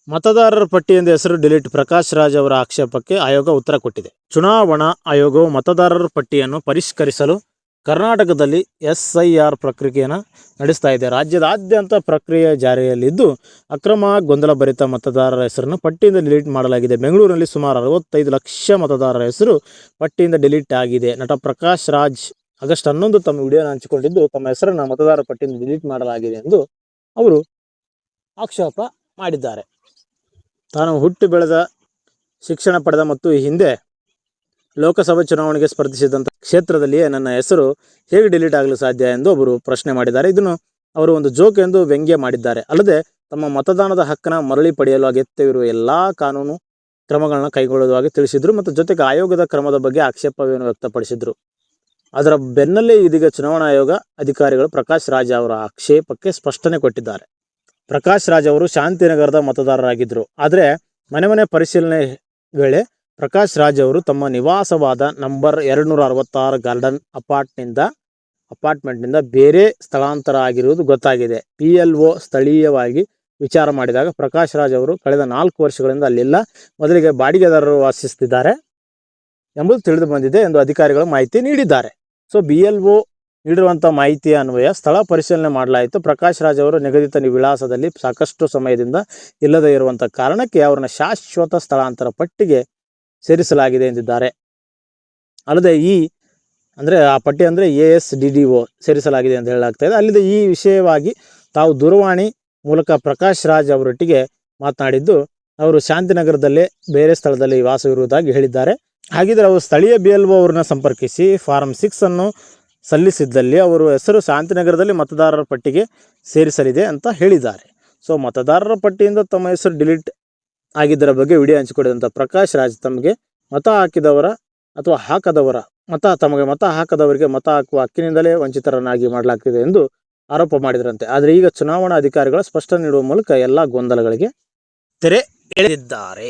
ಮತದಾರರ ಪಟ್ಟಿಯಿಂದ ಹೆಸರು ಡಿಲೀಟ್ ಪ್ರಕಾಶ್ ರಾಜ್ ಅವರ ಆಕ್ಷೇಪಕ್ಕೆ ಆಯೋಗ ಉತ್ತರ ಕೊಟ್ಟಿದೆ. ಚುನಾವಣಾ ಆಯೋಗವು ಮತದಾರರ ಪಟ್ಟಿಯನ್ನು ಪರಿಷ್ಕರಿಸಲು ಕರ್ನಾಟಕದಲ್ಲಿ SIR ಪ್ರಕ್ರಿಯೆಯನ್ನು ನಡೆಸ್ತಾ ಇದೆ. ರಾಜ್ಯದಾದ್ಯಂತ ಪ್ರಕ್ರಿಯೆ ಜಾರಿಯಲ್ಲಿದ್ದು ಅಕ್ರಮ ಗೊಂದಲಭರಿತ ಮತದಾರರ ಹೆಸರನ್ನು ಪಟ್ಟಿಯಿಂದ ಡಿಲೀಟ್ ಮಾಡಲಾಗಿದೆ. ಬೆಂಗಳೂರಿನಲ್ಲಿ ಸುಮಾರು 65 ಲಕ್ಷ ಮತದಾರರ ಹೆಸರು ಪಟ್ಟಿಯಿಂದ ಡಿಲೀಟ್ ಆಗಿದೆ. ನಟ ಪ್ರಕಾಶ್ ರಾಜ್ ಆಗಸ್ಟ್ 11 ತಮ್ಮ ವಿಡಿಯೋನ ಹಂಚಿಕೊಂಡಿದ್ದು ತಮ್ಮ ಹೆಸರನ್ನು ಮತದಾರರ ಪಟ್ಟಿಯಿಂದ ಡಿಲೀಟ್ ಮಾಡಲಾಗಿದೆ ಎಂದು ಅವರು ಆಕ್ಷೇಪ ಮಾಡಿದ್ದಾರೆ. ತಾನು ಹುಟ್ಟಿ ಬೆಳೆದ ಶಿಕ್ಷಣ ಪಡೆದ ಮತ್ತು ಈ ಹಿಂದೆ ಲೋಕಸಭಾ ಚುನಾವಣೆಗೆ ಸ್ಪರ್ಧಿಸಿದಂಥ ಕ್ಷೇತ್ರದಲ್ಲಿಯೇ ನನ್ನ ಹೆಸರು ಹೇಗೆ ಡಿಲೀಟ್ ಆಗಲು ಸಾಧ್ಯ ಎಂದು ಅವರು ಪ್ರಶ್ನೆ ಮಾಡಿದ್ದಾರೆ. ಇದನ್ನು ಅವರು ಒಂದು ಜೋಕ್ ಎಂದು ವ್ಯಂಗ್ಯ ಮಾಡಿದ್ದಾರೆ. ಅಲ್ಲದೆ ತಮ್ಮ ಮತದಾನದ ಹಕ್ಕನ್ನು ಮರಳಿ ಪಡೆಯಲು ಅಗತ್ಯವಿರುವ ಎಲ್ಲ ಕಾನೂನು ಕ್ರಮಗಳನ್ನು ಕೈಗೊಳ್ಳುವುದಾಗಿ ತಿಳಿಸಿದರು ಮತ್ತು ಜೊತೆಗೆ ಆಯೋಗದ ಕ್ರಮದ ಬಗ್ಗೆ ಆಕ್ಷೇಪವನ್ನು ವ್ಯಕ್ತಪಡಿಸಿದರು. ಅದರ ಬೆನ್ನಲ್ಲೇ ಇದೀಗ ಚುನಾವಣಾ ಆಯೋಗ ಅಧಿಕಾರಿಗಳು ಪ್ರಕಾಶ್ ರಾಜ್ ಅವರ ಆಕ್ಷೇಪಕ್ಕೆ ಸ್ಪಷ್ಟನೆ ಕೊಟ್ಟಿದ್ದಾರೆ. ಪ್ರಕಾಶ್ ರಾಜ್ ಅವರು ಶಾಂತಿನಗರದ ಮತದಾರರಾಗಿದ್ದರು. ಆದರೆ ಮನೆ ಪರಿಶೀಲನೆ ವೇಳೆ ಪ್ರಕಾಶ್ ರಾಜ್ ಅವರು ತಮ್ಮ ನಿವಾಸವಾದ ನಂಬರ್ 266 ಗಾರ್ಡನ್ ಅಪಾರ್ಟ್ಮೆಂಟ್ನಿಂದ ಬೇರೆ ಸ್ಥಳಾಂತರ ಆಗಿರುವುದು ಗೊತ್ತಾಗಿದೆ. PLO ಸ್ಥಳೀಯವಾಗಿ ವಿಚಾರ ಮಾಡಿದಾಗ ಪ್ರಕಾಶ್ ರಾಜ್ ಅವರು ಕಳೆದ 4 ವರ್ಷಗಳಿಂದ ಅಲ್ಲಿಲ್ಲ, ಮೊದಲಿಗೆ ಬಾಡಿಗೆದಾರರು ವಾಸಿಸುತ್ತಿದ್ದಾರೆ ಎಂಬುದು ತಿಳಿದು ಬಂದಿದೆ ಎಂದು ಅಧಿಕಾರಿಗಳು ಮಾಹಿತಿ ನೀಡಿದ್ದಾರೆ. BLO ನೀಡಿರುವಂಥ ಮಾಹಿತಿಯ ಅನ್ವಯ ಸ್ಥಳ ಪರಿಶೀಲನೆ ಮಾಡಲಾಯಿತು. ಪ್ರಕಾಶ್ ರಾಜ್ ಅವರು ನಿಗದಿತ ವಿಳಾಸದಲ್ಲಿ ಸಾಕಷ್ಟು ಸಮಯದಿಂದ ಇಲ್ಲದೇ ಇರುವಂಥ ಕಾರಣಕ್ಕೆ ಅವರನ್ನು ಶಾಶ್ವತ ಸ್ಥಳಾಂತರ ಪಟ್ಟಿಗೆ ಸೇರಿಸಲಾಗಿದೆ ಎಂದಿದ್ದಾರೆ. ಅಲ್ಲದೆ ಆ ಪಟ್ಟಿ ಅಂದರೆ ASDDO ಸೇರಿಸಲಾಗಿದೆ ಎಂದು ಹೇಳಲಾಗ್ತಾ ಇದೆ. ಅಲ್ಲದೆ ಈ ವಿಷಯವಾಗಿ ತಾವು ದೂರವಾಣಿ ಮೂಲಕ ಪ್ರಕಾಶ್ ರಾಜ್ ಅವರೊಟ್ಟಿಗೆ ಮಾತನಾಡಿದ್ದು ಅವರು ಶಾಂತಿನಗರದಲ್ಲೇ ಬೇರೆ ಸ್ಥಳದಲ್ಲಿ ವಾಸವಿರುವುದಾಗಿ ಹೇಳಿದ್ದಾರೆ. ಹಾಗಿದ್ರೆ ಅವರು ಸ್ಥಳೀಯ BLO ಅವರನ್ನ ಸಂಪರ್ಕಿಸಿ ಫಾರಂ 6 ಅನ್ನು ಸಲ್ಲಿಸಿದ್ದಲ್ಲಿ ಅವರು ಹೆಸರು ಶಾಂತಿನಗರದಲ್ಲಿ ಮತದಾರರ ಪಟ್ಟಿಗೆ ಸೇರಿಸಲಿದೆ ಅಂತ ಹೇಳಿದ್ದಾರೆ. ಮತದಾರರ ಪಟ್ಟಿಯಿಂದ ತಮ್ಮ ಹೆಸರು ಡಿಲೀಟ್ ಆಗಿದ್ದರ ಬಗ್ಗೆ ವಿಡಿಯೋ ಹಂಚಿಕೊಂಡಿದಂಥ ಪ್ರಕಾಶ್ ರಾಜ್ ತಮಗೆ ಮತ ಹಾಕಿದವರ ಅಥವಾ ತಮಗೆ ಮತ ಹಾಕದವರಿಗೆ ಮತ ಹಾಕುವ ಹಕ್ಕಿನಿಂದಲೇ ವಂಚಿತರನ್ನಾಗಿ ಮಾಡಲಾಗ್ತಿದೆ ಎಂದು ಆರೋಪ ಮಾಡಿದ್ರಂತೆ. ಆದರೆ ಈಗ ಚುನಾವಣಾ ಅಧಿಕಾರಿಗಳು ಸ್ಪಷ್ಟನೆ ನೀಡುವ ಮೂಲಕ ಎಲ್ಲ ಗೊಂದಲಗಳಿಗೆ ತೆರೆ ಎಳೆದಿದ್ದಾರೆ.